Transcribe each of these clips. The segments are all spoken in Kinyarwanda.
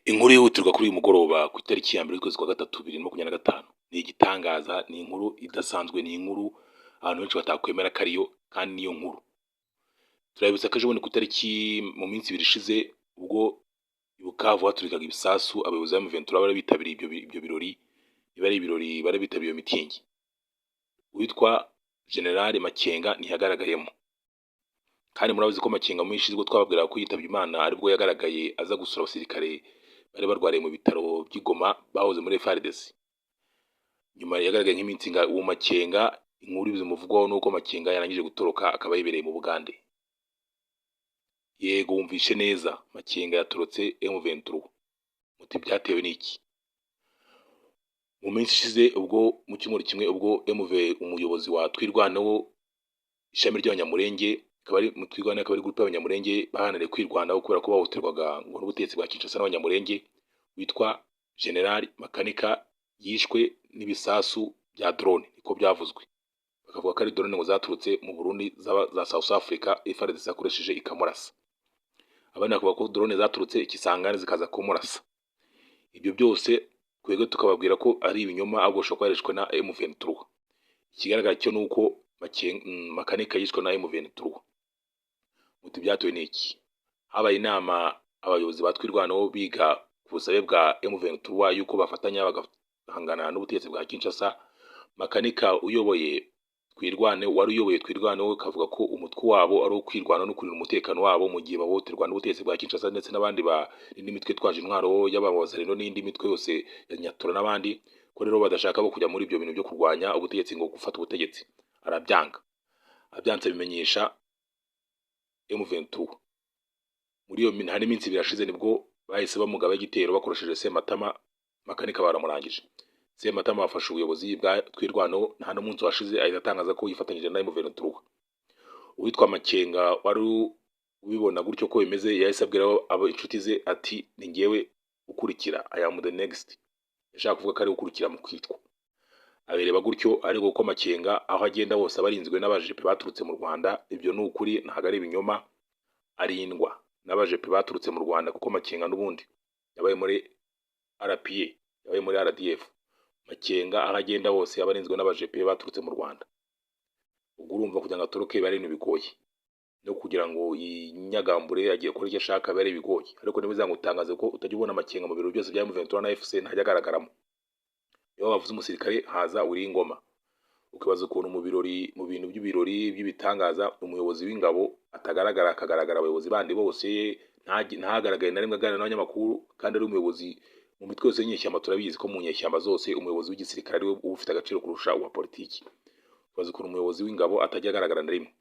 Inkuru yihutirwa kuri uyu mugoroba ku itariki ya mbere y'ukwezi kwa gatatu 2025 ni igitangaza, ni inkuru idasanzwe, ni inkuru abantu benshi batakwemera ko ariyo, kandi niyo nkuru turabibutsa ko ejo bundi ku itariki mu minsi ibiri ishize ubwo i Bukavu haturikaga ibisasu abayobozi ba M23 bari bitabiriye ibyo birori, bari ibirori bari bitabiriye iyo mitingi. Uwitwa General Makenga ntiyagaragayemo, kandi murabizi ko Makenga mu ishize ubwo twababwira ko yitabye Imana aribwo yagaragaye aza gusura abasirikare bari barwariye mu bitaro by'Igoma bahoze muri FARDC. Nyuma yagaragaye nk'iminsi uwo Makenga, inkuru zimuvugwaho nuko Makenga yarangije gutoroka akaba yibereye mu Bugande. Yego wumvishe neza, Makenga yatorotse M23. Muti byatewe n'iki? Mu minsi ishize ubwo mu cyumweru kimwe ubwo MV umuyobozi wa Twirwanaho ishami ry'Abanyamurenge, akaba ari mu Twirwanaho, akaba ari groupe y'Abanyamurenge bahananiye kwirwanaho kubera ko bahohoterwaga ngo n'ubutegetsi bwa Kinshasa n'Abanyamurenge, witwa General Makanika yishwe n'ibisasu bya drone, niko byavuzwe. Bakavuga ko ari drone ngo zaturutse mu Burundi za South Africa FARDC yakoresheje ikamurasa. Abandi bakavuga ko drone zaturutse Ikisangani zikaza kumurasa. Ibyo byose twebwe tukababwira ko ari ibinyoma, ahubwo bishobora kuba yarishwe na M23. Ikigaragara cyo nuko Makanika yishwe na M23. Muti byatewe n'iki? Habaye inama abayobozi ba Twirwanaho biga ku busabe bwa M23 yuko bafatanya bagahangana n'ubutegetsi bwa Kinshasa. Makanika wari uyoboye Twirwanaho kavuga ko umutwe wabo ari ukwirwana no kurinda umutekano wabo mu gihe bahohoterwa n'ubutegetsi bwa Kinshasa, ndetse n'abandi n'indi mitwe twaje intwaro y'ababazarino n'indi mitwe yose ya Nyatura n'abandi, ko rero badashaka bo kujya muri ibyo bintu byo kurwanya ubutegetsi ngo gufata ubutegetsi. Arabyanga, abyanze bimenyesha M23. Muri iyo hari iminsi ibiri yashize nibwo bahise bamugaba igitero bakoresheje Sematama. Makanika baramurangije. Sematama bafashe ubuyobozi bwa Twirwanaho, nta n'umunsi washize ahita atangaza ko yifatanyije na M23. Uwitwa Makenga wari ubibona gutyo ko bimeze, yahise abwira abo inshuti ze ati ni ngewe ukurikira, I am the next. Yashaka kuvuga ko ari ukurikira mu kwitwa. Abireba gutyo, ariko uko Makenga aho agenda hose abarinzwe n'abajepe baturutse mu Rwanda. Ibyo ni ukuri, ntago ari ibinyoma. Arindwa n'abajepe baturutse mu Rwanda, kuko Makenga n'ubundi yabaye muri RPA, yabaye muri RDF. Makenga aho agenda hose abarinzwe n'abajepe baturutse mu Rwanda. Ubwo urumva kugira ngo atoroke bari ibintu bigoye, no kugira ngo yinyagambure agiye kuri icyo ashaka bari bigoye. Ariko ntibizangutangaze ko utajya ubona Makenga mu biro byose bya M23 na FC ntajya agaragaramo. Iyo bavuze umusirikare haza uri ingoma. Ukibaza ukuntu mu bintu by'ibirori by'ibitangaza umuyobozi w'ingabo atagaragara, akagaragara abayobozi bandi bose, ntagaragaye na rimwe aganira n'abanyamakuru, kandi ari umuyobozi mu mitwe yose y'inyeshyamba. Turabizi ko mu nyeshyamba zose umuyobozi w'igisirikare ari we ufite agaciro kurusha uwa politiki. Ukibaza ukuntu umuyobozi w'ingabo atajya agaragara na rimwe.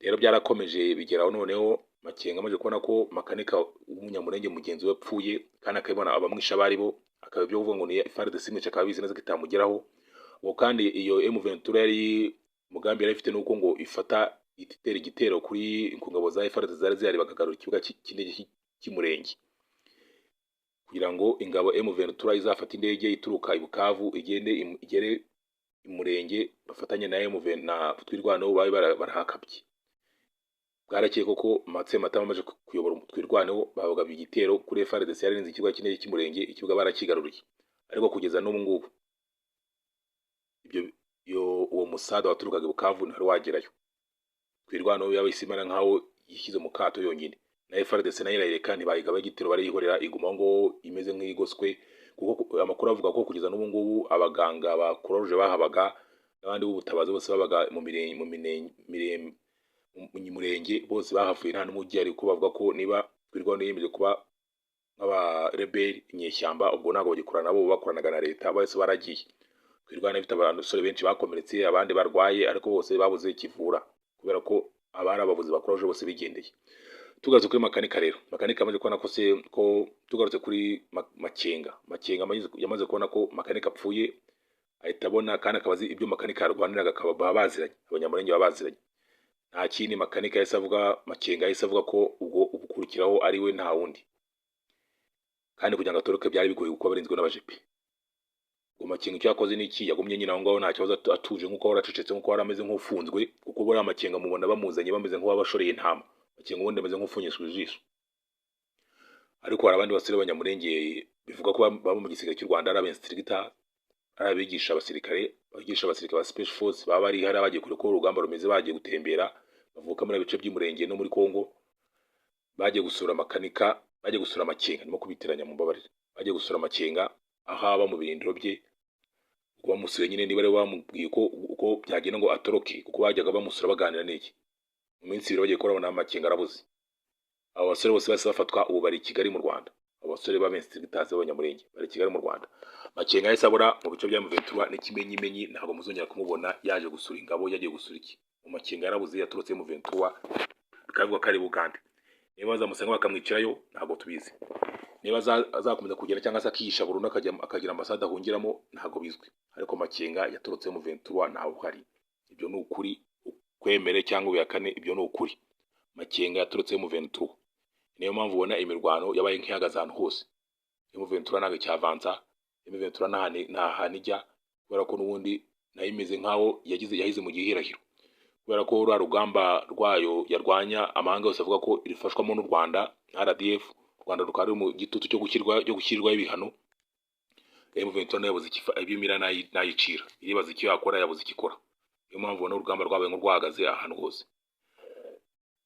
Rero byarakomeje bigeraho noneho Makenga amaze kubona ko Makanika w'umunyamurenge mugenzi we apfuye, kandi akabona abamwisha bari bo, akaba ibyo kuvuga ngo ni FARDC imwica, akaba abizi neza ko itamugeraho. Uwo kandi iyo M23 yari mugambi yari ifite nuko ngo ifata igitero kuri ku ngabo za FARDC zari zihari, bakagarura ikibuga cy'indege cy'Imurenge, kugira ngo ingabo M23 izafata indege ituruka i Bukavu igere Imurenge, bafatanye na M23 na Twirwanaho babe barahakabye. Bwarakeye koko Matsematama amaze kuyobora Twirwanaho, babagabye igitero kuri FARDC yarinze ikibuga cy'indege cy'Imurenge. Ikibuga barakigaruriye, ariko kugeza n'ubu ngubu uwo musada waturukaga i Bukavu ntari wagerayo. Twirwanaho yabisimana nkaho yishyize mu kato yonyine, na FARDC nayo irayireka, ntibayigaba igitero, barayihorera iguma ngo imeze nk'igoswe. Kuko amakuru avuga ko kugeza n'ubu ngubu abaganga ba Croix bahabaga n'abandi b'ubutabazi bose babaga mu Murenge bose bahavuye, nta n'umujyi, ariko bavuga ko niba Twirwanaho yemeje kuba nk'aba rebel inyeshyamba, ubwo ntabwo bagikorana nabo, bakoranaga na leta, bose baragiye. Twirwanaho ifite abasore benshi bakomeretse, abandi barwaye, ariko bose babuze kivura kubera ko abari abavuzi ba Croix bose bigendeye. Tugarutse kuri Makanika rero, Makanika amaze kubona ko tugarutse kuri Makenga yamaze kubona ko Makanika apfuye, ahita abona kandi akabazi ibyo Makanika yarwaniraga, akaba baziranye, Abanyamurenge babaziranye. Nta kindi Makanika yahise avuga, Makenga yahise avuga ko ubwo ubukurikiraho ari we nta wundi, kandi kugira ngo atoroke byari bigoye kuko barinzwe n'abajepe. Makenga icyo yakoze n'iki, yagumye nyine aho ngaho nta kibazo, atuje nk'uko waracecetse, nk'uko warameze nk'ufunzwe, kuko buriya Makenga mubona bamuzanye bameze nk'uwabashoreye intama. Makenga ubundi ameze nk'ufungishijwe ijisho. ariko hari abandi basore b'abanyamurenge bivuga ko baba mu gisirikare cy'u Rwanda ari abensitirigita, ari abigisha abasirikare bigisha abasirikare ba special force, baba bari hari abagiye kure ko urugamba rumeze, bagiye gutembera, bavuka muri bice by'umurenge no muri Kongo, bagiye gusura amakanika, bagiye gusura amakenga, ndimo kubitiranya mu mbabarire, bagiye gusura amakenga aho aba mu birindiro bye, kuba bamusuye nyine niba ari bamubwiye uko byagenda ngo atoroke, kuko bajyaga bamusura baganira n'iki mu minsi ibiri bagiye kubona amakenga arabuze. Abo basore bose base bafatwa ubu bari i Kigali mu Rwanda, abo basore b'abensitirigitazi b'abanyamurenge bari i Kigali mu Rwanda. Makenga yahise abura mu bice bya M23 n'ikimenyimenyi, ntabwo muzongera kumubona yaje gusura ingabo, yagiye gusura iki mu Makenga yarabuze, yaturutse mu M23 bikavuga ko ari Bugande. Niba bazamusanga bakamwicirayo ntabwo tubizi, niba azakomeza kugenda cyangwa se akihisha burundu akagira ambasade ahungiramo ntabwo bizwi, ariko Makenga yaturutse mu M23 ntawe uhari. Ibyo ni ukuri, kwemere cyangwa ubihakane, ibyo ni ukuri. Makenga yaturutse mu M23, niyo mpamvu ubona imirwano yabaye nk'ihagaze ahantu hose. M23 ntabwo cyavanza, M23 nta hantu ijya, kubera ko n'ubundi nayo imeze nk'aho yahize mu gihirahiro, kubera ko rwa rugamba rwayo yarwanya amahanga yose avuga ko irifashwamo n'u Rwanda na RDF, u Rwanda rukaba mu gitutu cyo gushyirwaho ibihano. M23 nayo yabuze ibimira nayicira, iribaza icyo yakora, yabuze ikikora. Niyo mpamvu ubona urugamba rwabaye nk'urwahagaze ahantu hose.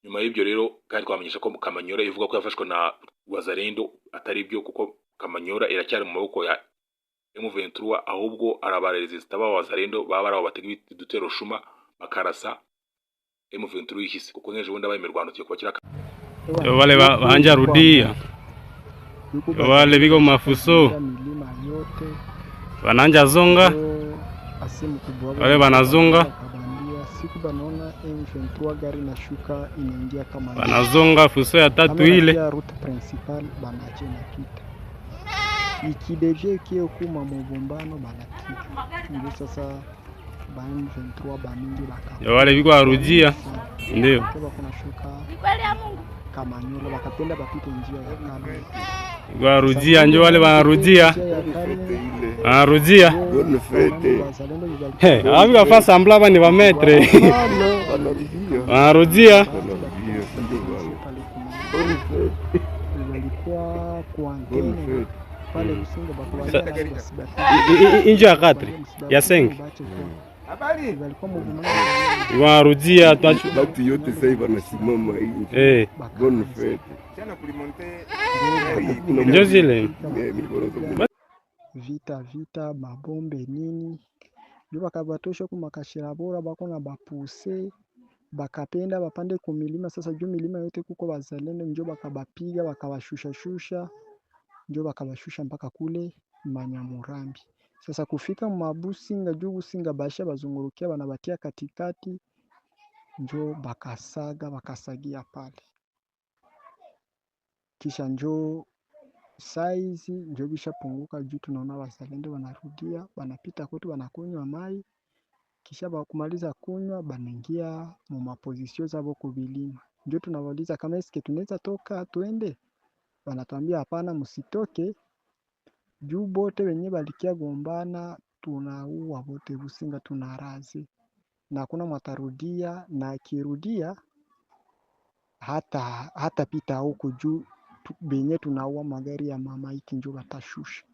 Nyuma y'ibyo rero kandi twamenyesha ko Kamanyora ivuga ko yafashwe na Wazalendo atari byo, kuko Kamanyora iracyari mu maboko ya M23, ahubwo arabaresista ba Wazalendo baba baraho batega idutero shuma bakarasa M23 yihise, kuko nkeje bundi abayemerwano cyo kubakira wale banja rudia wale biko mafuso wananja zonga wale wanazonga siku banaona M23 gari na shuka inaingia kama wanazonga fuso ya tatu ile route principale banache na kita ikideje kio kuma mubumbano banakita ndio sasa ba M23 bamingi baka wale biko arujia ndio kwa kuna shuka Kamanyola bakapenda bapite njia ya kale warujia ndio wale wanarujia he abi bafa sambla bani ba metre wanarujia walikuwa kuantene pale Businga bakuwa injo ya 4 ya 5 habari walikuwa mvumana wanarujia batu yote sasa hivi wanasimama hivi bonne fete tena kulimonte ndio zile vita mabombe nini ndio bakabatosha kumakashira bora bako na bapuse bakapenda bapande kumilima. Sasa juu milima yote kuko Wazalendo, ndio bakabapiga bakawashusha ndio bakabashusha mpaka kule Manyamurambi. Sasa kufika Mabusinga juu Businga basha bazungurukia banabatia katikati, njo bakasagia pale, kisha njo saizi njo bishapunguka juu tunaona Wazalendo wanarudia banapita kwetu wanakunywa mai, kisha bakumaliza kunywa banaingia mu mapozisio zabo kubilima. Njo tunawauliza kama eske tunaweza toka tuende, wanatuambia hapana, msitoke juu bote wenye balikia gombana tunaua bote Businga tunarazi na hakuna mwatarudia, na kirudia hata pita huko juu benye tunaua magari ya mama iki njo batashusha.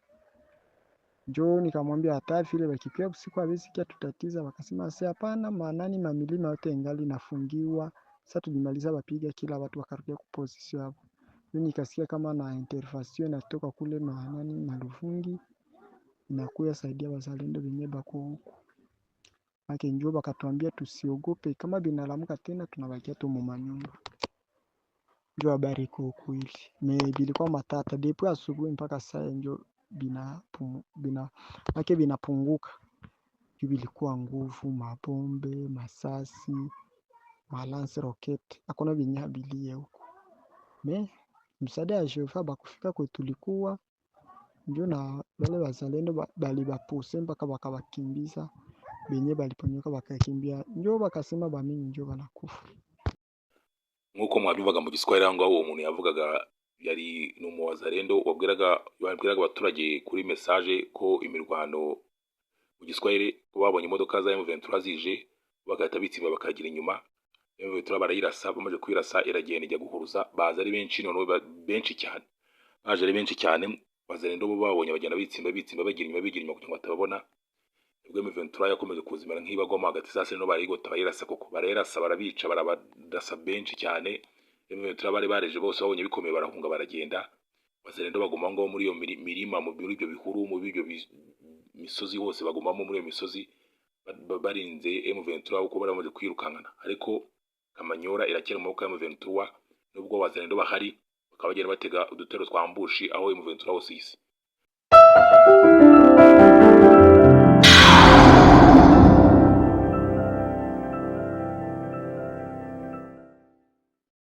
Njo nikamwambia hata vile bakipia usiku hawezi kia tutatiza, wakasema si hapana, maanani mamilima yote ingali nafungiwa. Sasa tulimaliza bapiga kila watu wakarudia kuposition hapo. Mimi nikasikia kama na intervention inatoka kule maanani Maluvungi inakuya saidia Wazalendo benye bako huko. Maki njo bakatuambia tusiogope, kama binalamuka tena tunabakia tu mu manyumba. Njo habari iko kweli. Bilikuwa matata depuis asubuhi mpaka saa njo binapunguka. Bilikuwa nguvu, mabombe, masasi, malance rocket, hakuna binyabilie huko. Msaada ya Jehova bakufika kwetu tulikuwa njo na wale Wazalendo bali bapuse mpaka bakabakimbiza, benye baliponyoka bakakimbia, njo bakasema bamingi njo banakufa. Nkuko mwabivuga mu Giswahili aho uwo muntu yavugaga yari numu Wazalendo wabwiraga abaturage kuri message ko imirwano mu Giswahili babonye imodoka za M23 zije bagahita bitsimba bakagira inyuma. M23 barayirasa, bamaze kwirasa iragenda ijya guhuruza, baza ari benshi none benshi cyane baje ari benshi cyane bazarendo bo babonye bagenda bitsimba bagira inyuma kugira ngo batababona. Ubwo M23 yakomeje kuzimera nk'ibagoma hagati sase no barigota bayirasa koko barayirasa barabica barabadasa benshi cyane. M23 bari bareje bose babonye bikomeye barahunga baragenda. Bazarendo baguma ngo muri iyo mirima mu biro ibyo bihuru mu byo misozi hose bagumamo muri iyo misozi barinze M23 uko baramaze kwirukankana. Ariko Kamanyora irakera mu maboko ya M23 nubwo bazarendo bahari bakaba bagenda batega udutero twambushi aho M23 hose yise.